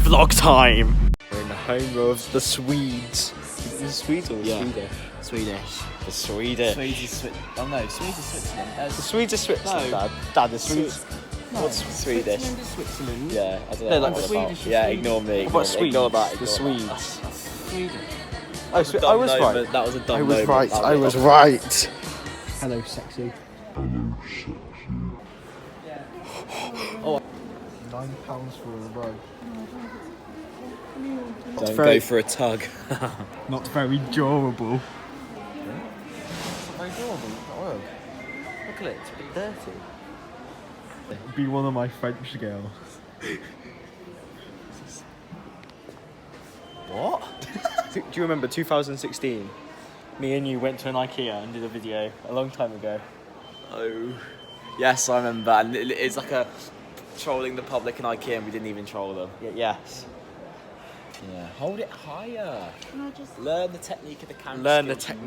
vlog time! We're in the home of the Swedes. Is it Swedes or Swedish? Swedish. The Swedish. Swedes is Switzerland. Oh no, Swedes is Switzerland. The Swedes are Switzerland, No. Dad, the Swedes. No, What's Swedish? Switzerland is Switzerland. Yeah, I don't know. No, like what Swedish about. is Yeah, Sweden. ignore me. What about Ignore Swedes? that. The Swedes. Sweden. I was right. That was a dumb I was moment. right. That I was right. Hello, sexy. Oh. £9 for a rug. Don't go for a tug. Not very durable. Very durable. Look at it. It's a bit dirty. Be one of my French girls. What? Do you remember 2016? Me and you went to an Ikea and did a video a long time ago. Oh. Yes, I remember. And it's like a trolling the public in IKEA, and we didn't even troll them. Yes. Yeah. Hold it higher. Can I just... Learn the technique of the camera. Learn the skills.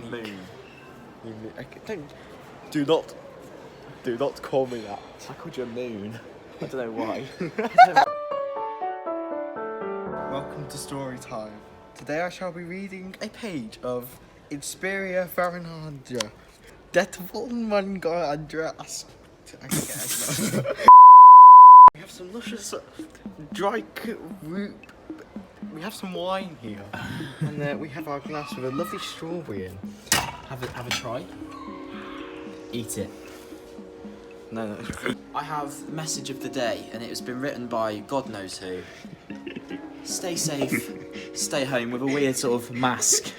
technique. Do not call me that. I called you a moon. I don't know why. Welcome to story time. Today I shall be reading a page of Inspiria Varanandra. Det Volmanga Andreas. We have some luscious dry root. We have some wine here, and we have our glass with a lovely strawberry in. Have a try. Eat it. No. I have the message of the day, and it has been written by God knows who. Stay safe, stay home with a weird sort of mask.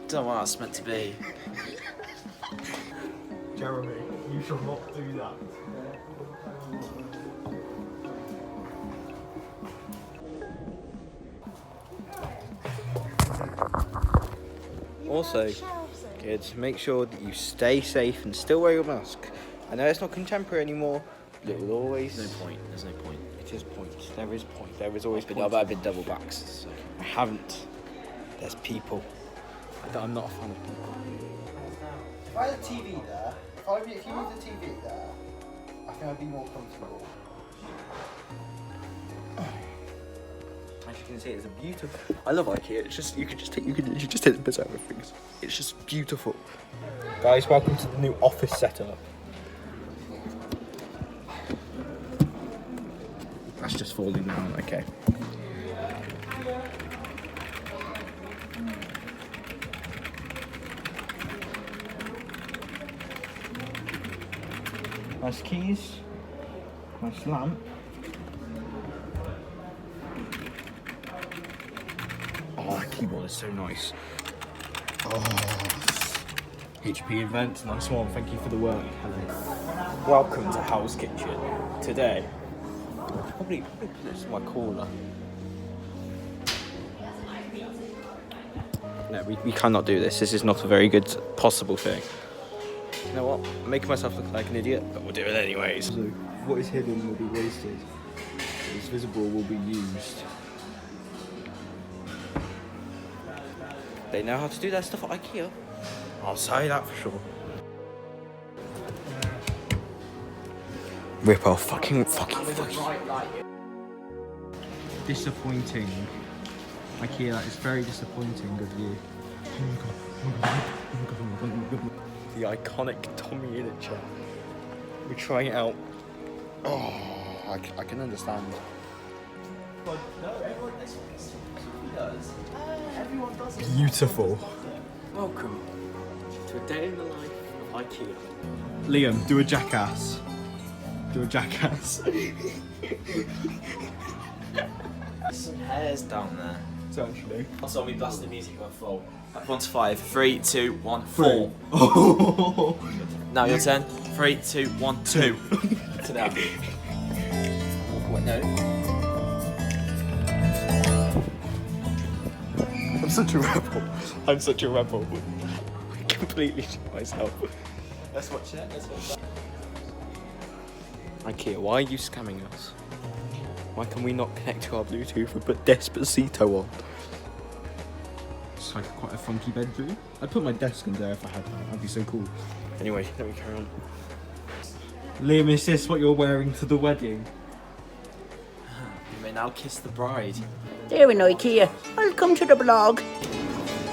Don't know what that's meant to be. Jeremy, you shall not do that. Also, kids, make sure that you stay safe and still wear your mask. I know it's not contemporary anymore, but it will always. There's no point. There's no point. It is point. There is point. There is always point. I've been double backs. So. I haven't. There's people. I'm not a fan of people. If I had a TV there, if you moved the TV there, I think I'd be more comfortable. As you can see, it's a beautiful. I love IKEA. It's just you can just take the piss out of things. It's just beautiful. Guys, welcome to the new office setup. That's just falling down. Okay. Nice keys. Nice lamp. Oh, that keyboard is so nice. Oh, HP Invent, nice one. Thank you for the work. Hello. Welcome to Hell's Kitchen. Today, probably put this in my corner. No, we cannot do this. This is not a very good possible thing. You know what? I'm making myself look like an idiot, but we'll do it anyways. So, what is hidden will be wasted. What is visible will be used. They know how to do their stuff at IKEA. I'll say that for sure. Rip off, fucking. Disappointing. IKEA, that is very disappointing of you. The iconic Tommy miniature. We're trying it out. Oh, I can understand. Beautiful. Welcome to a day in the life of IKEA. Liam, do a jackass. Do a jackass. Some hairs down there. So actually. I saw me blast the music on full. Up on to 5. 3, 2, 1, 4. Now your turn. 3, 2, 1, 2. To that. Wait, no. I'm such a rebel. I'm such a rebel. I completely shit myself. Let's watch it. Let's watch that. IKEA, why are you scamming us? Why can we not connect to our Bluetooth and put Despacito on? It's like quite a funky bedroom. I'd put my desk in there if I had that. That'd be so cool. Anyway, let me carry on. Liam, is this what you're wearing to the wedding? may now kiss the bride. There we know, Ikea. Welcome to the blog.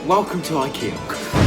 Welcome to Ikea.